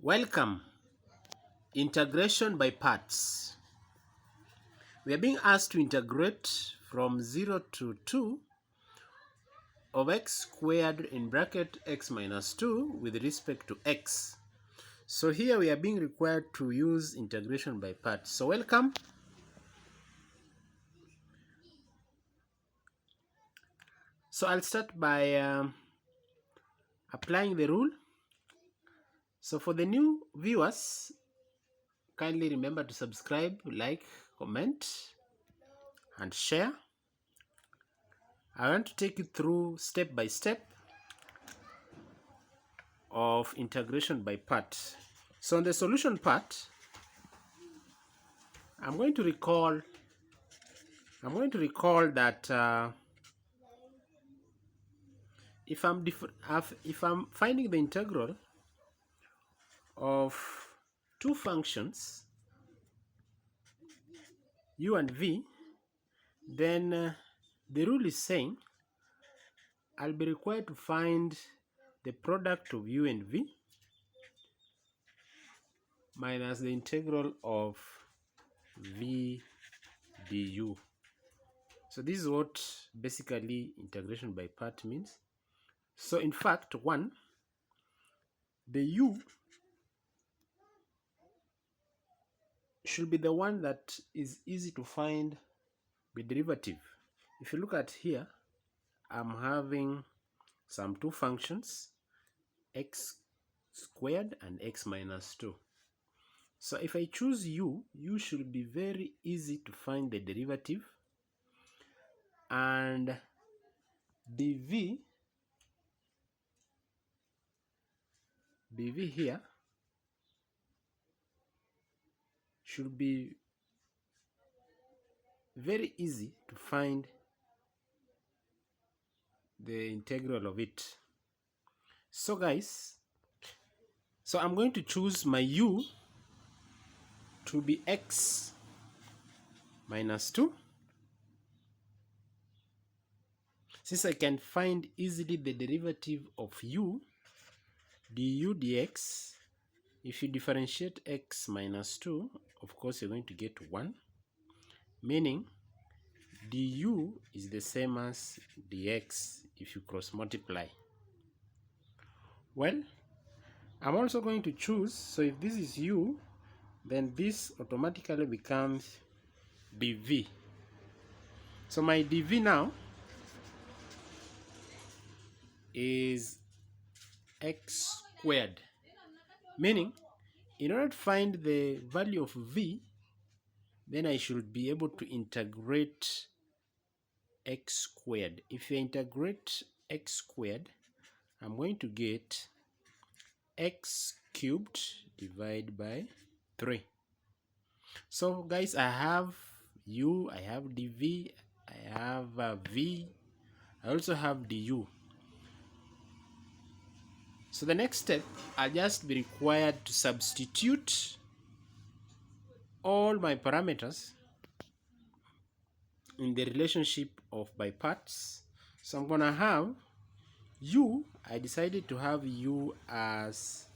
Welcome. Integration by parts. We are being asked to integrate from 0 to 2 of x squared in bracket x minus 2 with respect to x. So here we are being required to use integration by parts. So welcome. So I'll start by applying the rule. So for the new viewers, kindly remember to subscribe, like, comment, and share. I want to take you through step by step of integration by part. So on the solution part, I'm going to recall that if I'm finding the integral of two functions u and v, then the rule is saying I'll be required to find the product of u and v minus the integral of v du. So this is what basically integration by part means. So in fact, one, the u should be the one that is easy to find the derivative. If you look at here, I'm having some two functions, x squared and x minus 2. So if I choose u should be very easy to find the derivative, and dv here should be very easy to find the integral of it. So guys, so I'm going to choose my u to be x minus 2. Since I can find easily the derivative of u, du dx, if you differentiate x minus 2, of course you're going to get 1, meaning du is the same as dx if you cross multiply. Well, I'm also going to choose, so if this is u, then this automatically becomes dv. So my dv now is x squared, meaning in order to find the value of v, then I should be able to integrate x squared. If you integrate x squared, I'm going to get x cubed divided by 3. So guys, I have u, I have dv, I have v, I also have du. So the next step, I'll just be required to substitute all my parameters in the relationship of by parts. So I'm gonna have u, I decided to have u as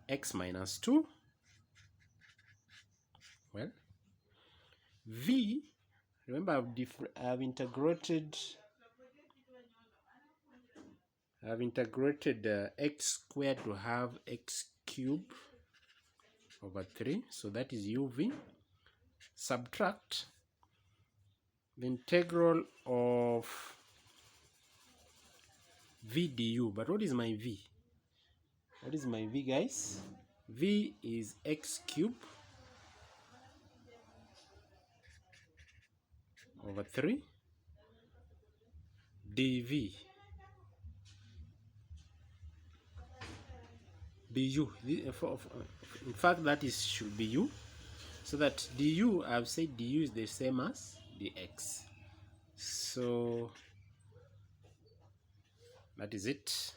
x minus 2. Well, v, remember I've integrated x squared to have x cubed over 3, so that is uv. Subtract the integral of v du. But what is my v? What is my v, guys? V is x cubed over 3 dv du. In fact, that is should be u, so that du, I've said du is the same as dx. So that is it.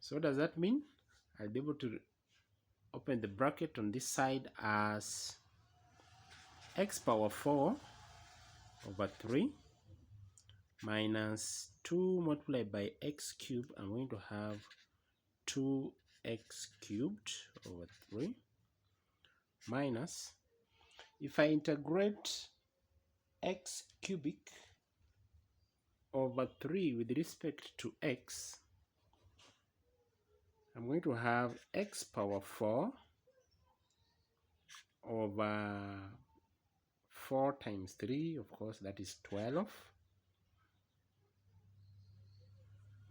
So what does that mean? I'll be able to open the bracket on this side as x power 4 over 3 minus 2 multiplied by x cubed. I'm going to have 2x cubed over 3 minus, if I integrate x cubic over 3 with respect to x, I'm going to have x power 4 over 4 times 3, of course that is 12,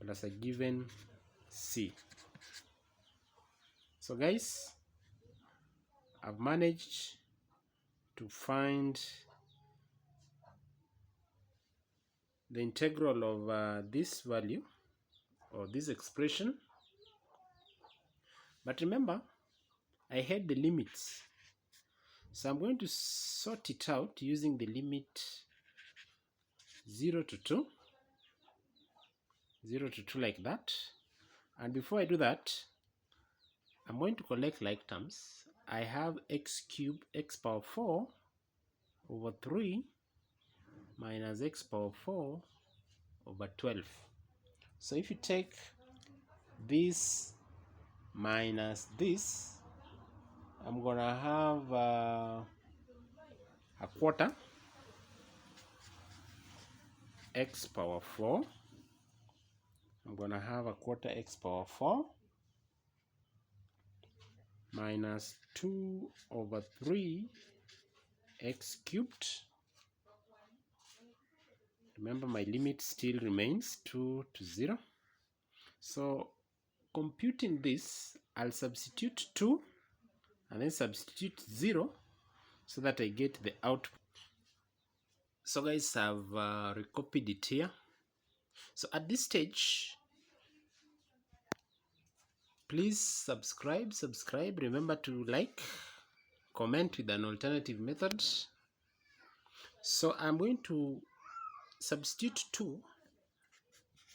plus a given c. So guys, I've managed to find the integral of this value or this expression, but remember I had the limits, so I'm going to sort it out using the limit 0 to 2, 0 to 2 like that. And before I do that, I'm going to collect like terms. I have x cubed, x power 4 over 3 minus x power 4 over 12. So if you take this minus this, I'm gonna have a quarter x power 4. I'm gonna have a quarter x power 4 minus 2 over 3 x cubed. Remember my limit still remains 2 to 0. So computing this, I'll substitute 2 and then substitute 0 so that I get the output. So guys, I've recopied it here. So at this stage, please subscribe. Remember to like, comment with an alternative method. So I'm going to substitute 2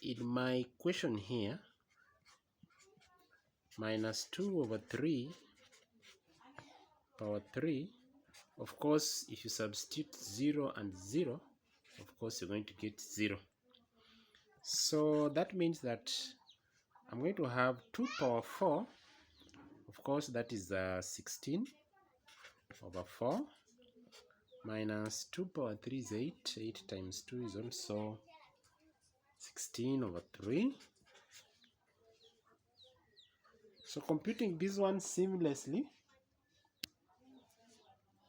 in my question here, minus 2 over 3 power 3. Of course, if you substitute 0 and 0, of course you're going to get 0. So that means that I'm going to have 2 power 4. Of course, that is 16 over 4 minus 2 power 3 is 8. 8 times 2 is also 16 over 3. So computing this one seamlessly,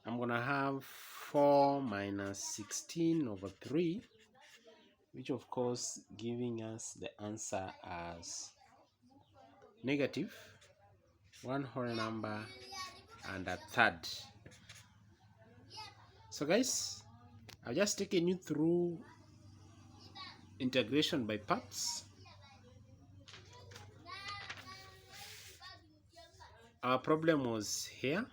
I'm going to have 4 minus 16 over 3, which of course giving us the answer as negative 1 whole number and a third. So guys, I've just taken you through integration by parts. Our problem was here.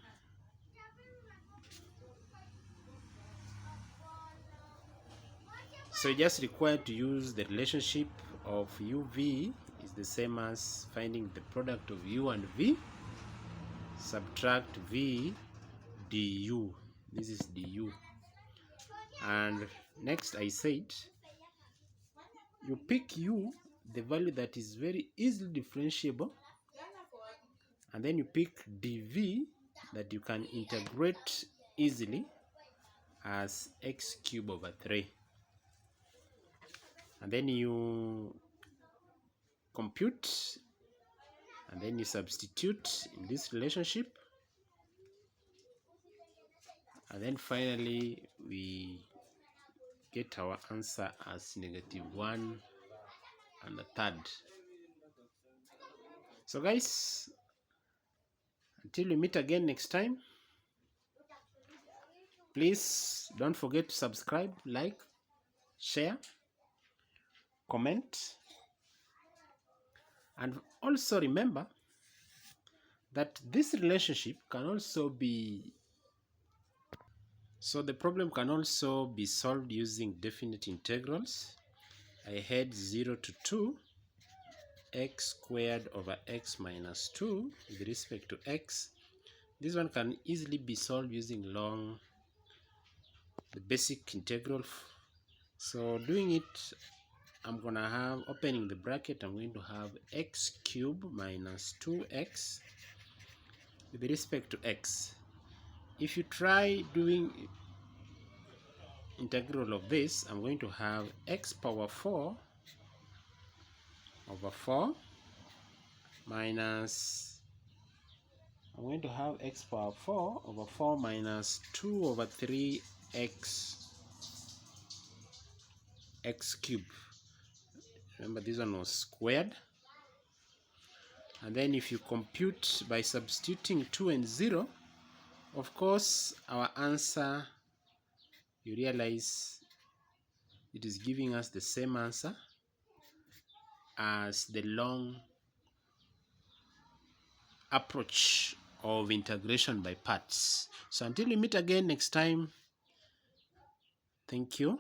So you just required to use the relationship of uv is the same as finding the product of u and v. Subtract v du. This is du. And next I said you pick u, the value that is very easily differentiable, and then you pick dv that you can integrate easily as x cubed over 3, and then you compute and then you substitute in this relationship, and then finally we get our answer as negative 1 and a third. So guys, until we meet again next time, please don't forget to subscribe, like, share, comment, and also remember that this relationship can also be, so the problem can also be solved using definite integrals. I had 0 to 2 x squared over x minus 2 with respect to x. This one can easily be solved using the basic integral. So doing it I'm gonna have, opening the bracket, I'm going to have x cubed minus 2x with respect to x. If you try doing integral of this, I'm going to have x power 4 over 4 minus, I'm going to have x power 4 over 4 minus 2 over 3 x cubed. Remember, this one was squared. And then if you compute by substituting 2 and 0, of course, our answer, you realize it is giving us the same answer as the long approach of integration by parts. So until we meet again next time, thank you.